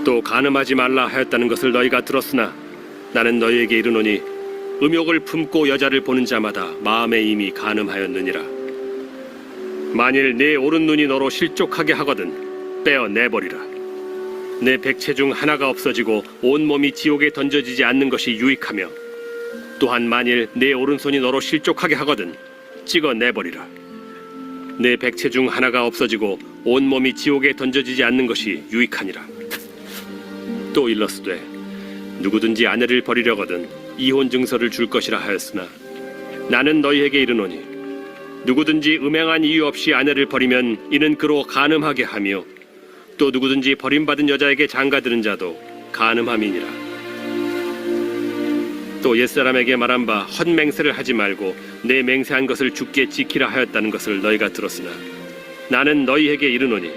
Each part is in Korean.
또 간음하지 말라 하였다는 것을 너희가 들었으나 나는 너희에게 이르노니 음욕을 품고 여자를 보는 자마다 마음에 이미 간음하였느니라. 만일 네 오른 눈이 너로 실족하게 하거든 빼어 내버리라. 내 백체 중 하나가 없어지고 온 몸이 지옥에 던져지지 않는 것이 유익하며 또한 만일 내 오른손이 너로 실족하게 하거든 찍어 내버리라. 내 백체 중 하나가 없어지고 온 몸이 지옥에 던져지지 않는 것이 유익하니라. 또 일러스되 누구든지 아내를 버리려거든 이혼 증서를 줄 것이라 하였으나 나는 너희에게 이르노니 누구든지 음행한 이유 없이 아내를 버리면 이는 그로 간음하게 하며 또 누구든지 버림받은 여자에게 장가드는 자도 간음함이니라. 또 옛사람에게 말한 바 헛맹세를 하지 말고 내 맹세한 것을 주께 지키라 하였다는 것을 너희가 들었으나 나는 너희에게 이르노니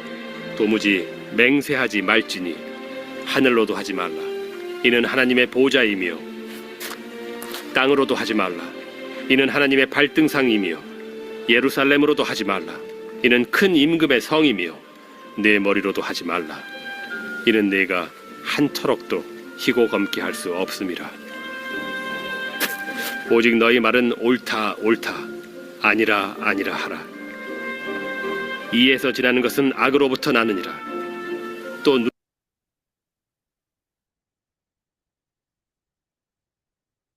도무지 맹세하지 말지니 하늘로도 하지 말라. 이는 하나님의 보좌이며 땅으로도 하지 말라. 이는 하나님의 발등상이며 예루살렘으로도 하지 말라. 이는 큰 임금의 성이며 내 머리로도 하지 말라. 이는 내가 한 터럭도 희고 검게 할 수 없음이라. 오직 너희 말은 옳다 옳다 아니라 아니라 하라. 이에서 지나는 것은 악으로부터 나느니라. 또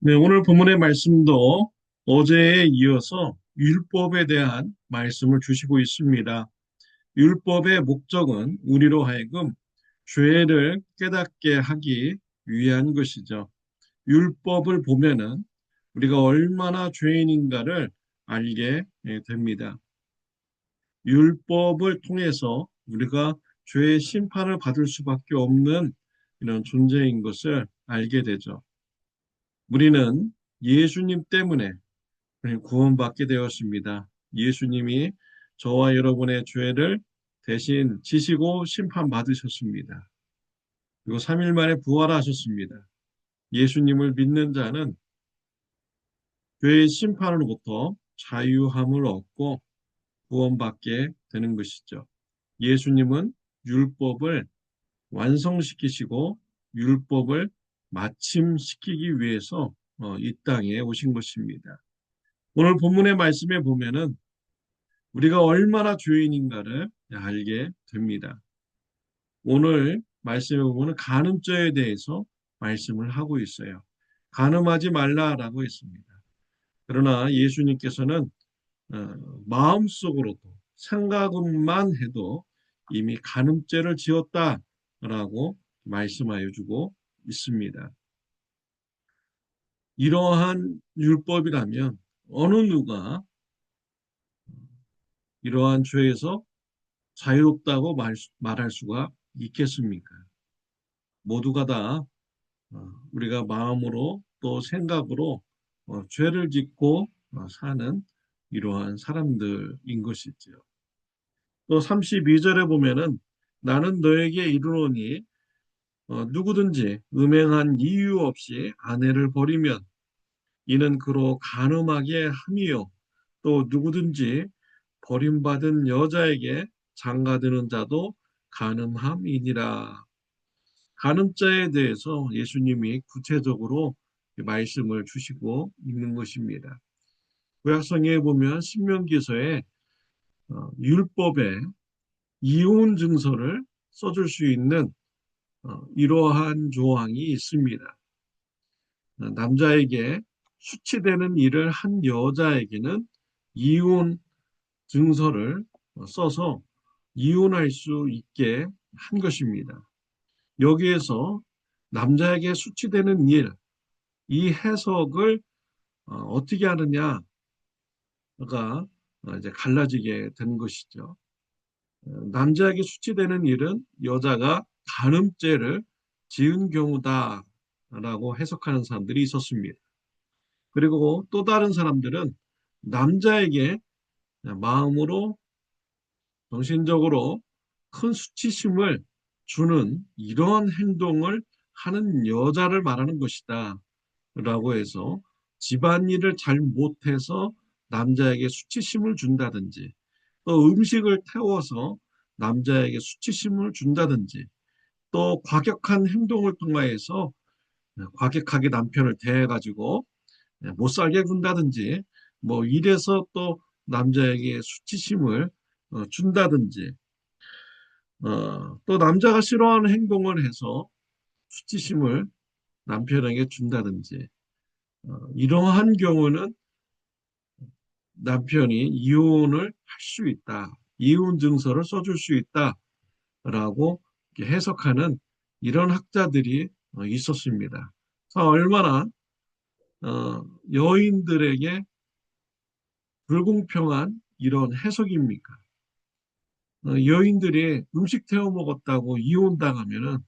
네, 오늘 본문의 말씀도 어제에 이어서 율법에 대한 말씀을 주시고 있습니다. 율법의 목적은 우리로 하여금 죄를 깨닫게 하기 위한 것이죠. 율법을 보면은 우리가 얼마나 죄인인가를 알게 됩니다. 율법을 통해서 우리가 죄의 심판을 받을 수밖에 없는 이런 존재인 것을 알게 되죠. 우리는 예수님 때문에 구원받게 되었습니다. 예수님이 저와 여러분의 죄를 대신 지시고 심판받으셨습니다. 그리고 3일 만에 부활하셨습니다. 예수님을 믿는 자는 죄의 심판으로부터 자유함을 얻고 구원받게 되는 것이죠. 예수님은 율법을 완성시키시고 율법을 마침시키기 위해서 이 땅에 오신 것입니다. 오늘 본문의 말씀에 보면은 우리가 얼마나 죄인인가를 알게 됩니다. 오늘 말씀에 보면 간음죄에 대해서 말씀을 하고 있어요. 간음하지 말라라고 했습니다. 그러나 예수님께서는 마음속으로도 생각만 해도 이미 간음죄를 지었다라고 말씀하여 주고 있습니다. 이러한 율법이라면 어느 누가 이러한 죄에서 자유롭다고 말할 수가 있겠습니까? 모두가 다 우리가 마음으로 또 생각으로 죄를 짓고 사는 이러한 사람들인 것이죠. 또 32절에 보면은 나는 너에게 이르노니 누구든지 음행한 이유 없이 아내를 버리면 이는 그로 간음하게 함이요 또 누구든지 버림받은 여자에게 장가드는 자도 간음함이니라. 간음죄에 대해서 예수님이 구체적으로 말씀을 주시고 있는 것입니다. 구약성경에 보면 신명기서에 율법에 이혼 증서를 써줄 수 있는 이러한 조항이 있습니다. 남자에게 수치되는 일을 한 여자에게는 이혼 증서를 써서 이혼할 수 있게 한 것입니다. 여기에서 남자에게 수치되는 일, 이 해석을 어떻게 하느냐가 이제 갈라지게 된 것이죠. 남자에게 수치되는 일은 여자가 간음죄를 지은 경우다라고 해석하는 사람들이 있었습니다. 그리고 또 다른 사람들은 남자에게 마음으로 정신적으로 큰 수치심을 주는 이러한 행동을 하는 여자를 말하는 것이다 라고 해서 집안일을 잘 못해서 남자에게 수치심을 준다든지 또 음식을 태워서 남자에게 수치심을 준다든지 또 과격한 행동을 통하여서 과격하게 남편을 대해가지고 못 살게 군다든지 뭐 이래서 또 남자에게 수치심을 준다든지 또 남자가 싫어하는 행동을 해서 수치심을 남편에게 준다든지 이러한 경우는 남편이 이혼을 할 수 있다. 이혼 증서를 써줄 수 있다라고 해석하는 이런 학자들이 있었습니다. 얼마나 여인들에게 불공평한 이런 해석입니까? 여인들이 음식 태워 먹었다고 이혼당하면은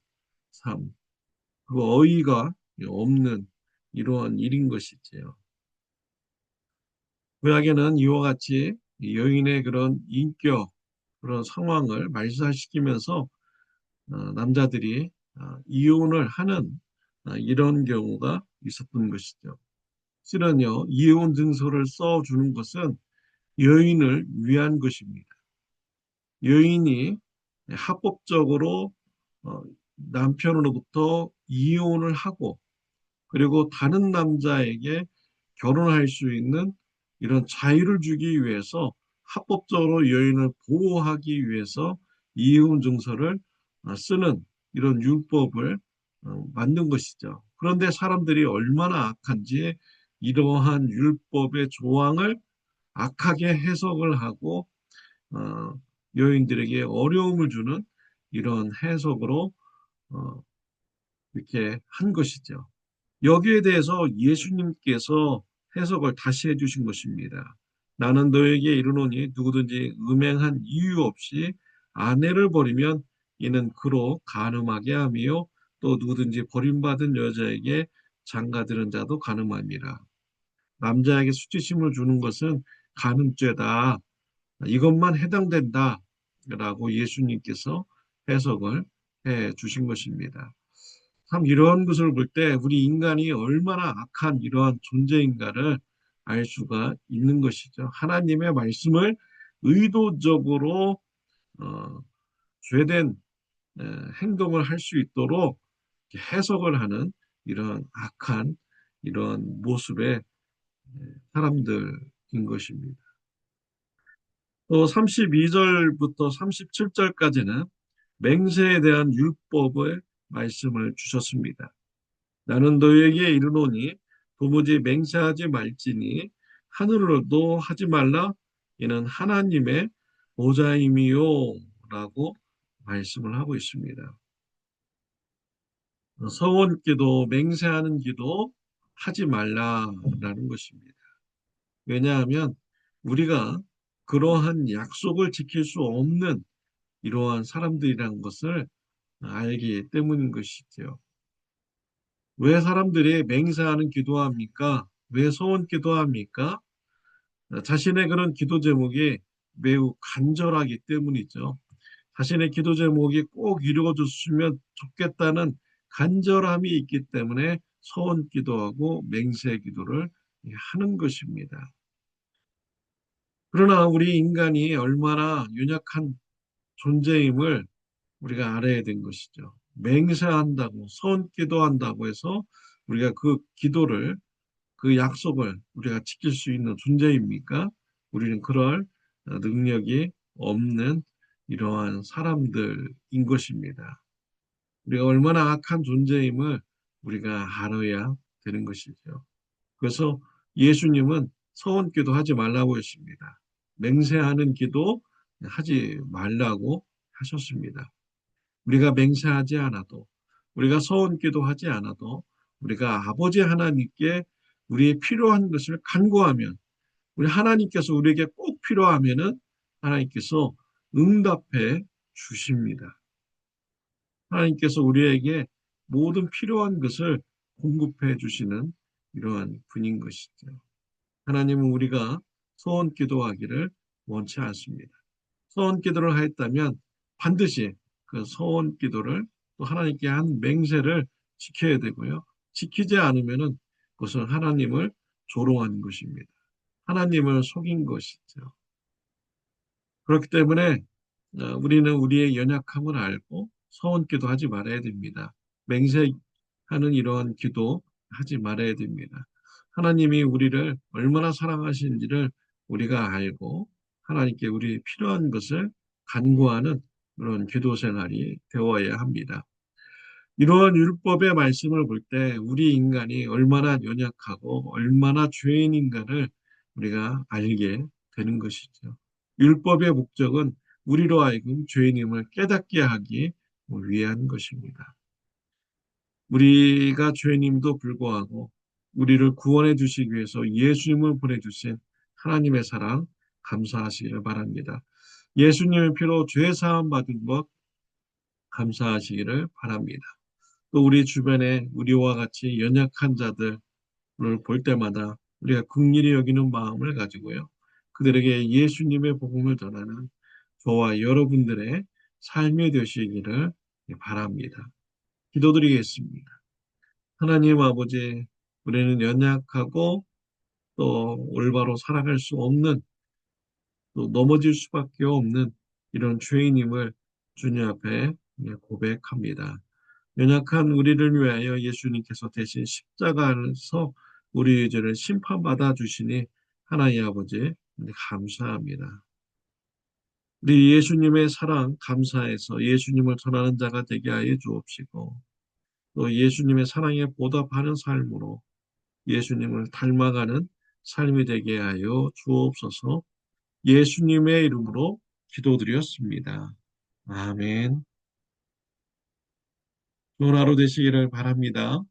참 그 어이가 없는 이러한 일인 것이지요. 구약에는 이와 같이 여인의 그런 인격, 그런 상황을 말살시키면서 남자들이 이혼을 하는 이런 경우가 있었던 것이죠. 실은요, 이혼 증서를 써주는 것은 여인을 위한 것입니다. 여인이 합법적으로 어, 남편으로부터 이혼을 하고 그리고 다른 남자에게 결혼할 수 있는 이런 자유를 주기 위해서 합법적으로 여인을 보호하기 위해서 이혼 증서를 쓰는 이런 율법을 만든 것이죠. 그런데 사람들이 얼마나 악한지 이러한 율법의 조항을 악하게 해석을 하고 어, 여인들에게 어려움을 주는 이런 해석으로 어, 이렇게 한 것이죠. 여기에 대해서 예수님께서 해석을 다시 해주신 것입니다. 나는 너에게 이르노니 누구든지 음행한 이유 없이 아내를 버리면 이는 그로 간음하게 하며 또 누구든지 버림받은 여자에게 장가드는 자도 간음함이라. 남자에게 수치심을 주는 것은 간음죄다. 이것만 해당된다. 라고 예수님께서 해석을 해 주신 것입니다. 참 이런 것을 볼 때 우리 인간이 얼마나 악한 이러한 존재인가를 알 수가 있는 것이죠. 하나님의 말씀을 의도적으로 어, 죄된 행동을 할 수 있도록 해석을 하는 이런 악한 이런 모습의 사람들인 것입니다. 또 32절부터 37절까지는 맹세에 대한 율법의 말씀을 주셨습니다. 나는 너에게 이르노니 도무지 맹세하지 말지니 하늘로도 하지 말라 이는 하나님의 보좌임이요 라고 말씀을 하고 있습니다. 서원기도 맹세하는 기도 하지 말라라는 것입니다. 왜냐하면 우리가 그러한 약속을 지킬 수 없는 이러한 사람들이라는 것을 알기 때문인 것이죠. 왜 사람들이 맹세하는 기도합니까? 왜 소원 기도합니까? 자신의 그런 기도 제목이 매우 간절하기 때문이죠. 자신의 기도 제목이 꼭 이루어졌으면 좋겠다는 간절함이 있기 때문에 소원 기도하고 맹세 기도를 하는 것입니다. 그러나 우리 인간이 얼마나 연약한 존재임을 우리가 알아야 된 것이죠. 맹세한다고, 소원 기도한다고 해서 우리가 그 기도를 그 약속을 우리가 지킬 수 있는 존재입니까? 우리는 그럴 능력이 없는 이러한 사람들인 것입니다. 우리가 얼마나 악한 존재임을 우리가 알아야 되는 것이죠. 그래서 예수님은 서원 기도 하지 말라고 했습니다. 맹세하는 기도 하지 말라고 하셨습니다. 우리가 맹세하지 않아도, 우리가 서원 기도하지 않아도, 우리가 아버지 하나님께 우리의 필요한 것을 간구하면, 우리 하나님께서 우리에게 꼭 필요하면은 하나님께서 응답해 주십니다. 하나님께서 우리에게 모든 필요한 것을 공급해 주시는 이러한 분인 것이죠. 하나님은 우리가 소원 기도하기를 원치 않습니다. 소원 기도를 하였다면 반드시 그 소원 기도를 또 하나님께 한 맹세를 지켜야 되고요. 지키지 않으면은 그것은 하나님을 조롱한 것입니다. 하나님을 속인 것이죠. 그렇기 때문에 우리는 우리의 연약함을 알고 서원 기도 하지 말아야 됩니다. 맹세하는 이러한 기도 하지 말아야 됩니다. 하나님이 우리를 얼마나 사랑하시는지를 우리가 알고 하나님께 우리 필요한 것을 간구하는 그런 기도 생활이 되어야 합니다. 이러한 율법의 말씀을 볼 때 우리 인간이 얼마나 연약하고 얼마나 죄인인가를 우리가 알게 되는 것이죠. 율법의 목적은 우리로 하여금 죄인임을 깨닫게 하기 위한 것입니다. 우리가 죄인임도 불구하고 우리를 구원해 주시기 위해서 예수님을 보내주신 하나님의 사랑 감사하시기를 바랍니다. 예수님의 피로 죄 사함 받은 것 감사하시기를 바랍니다. 또 우리 주변에 우리와 같이 연약한 자들을 볼 때마다 우리가 긍휼히 여기는 마음을 가지고요. 그들에게 예수님의 복음을 전하는 저와 여러분들의 삶이 되시기를 바랍니다. 기도드리겠습니다. 하나님 아버지, 우리는 연약하고 또 올바로 살아갈 수 없는, 또 넘어질 수밖에 없는 이런 죄인임을 주님 앞에 고백합니다. 연약한 우리를 위하여 예수님께서 대신 십자가에서 우리의 죄를 심판받아 주시니 하나님 아버지 감사합니다. 우리 예수님의 사랑 감사해서 예수님을 전하는 자가 되게 하여 주옵시고 또 예수님의 사랑에 보답하는 삶으로 예수님을 닮아가는 삶이 되게 하여 주옵소서. 예수님의 이름으로 기도드렸습니다. 아멘. 좋은 하루 되시기를 바랍니다.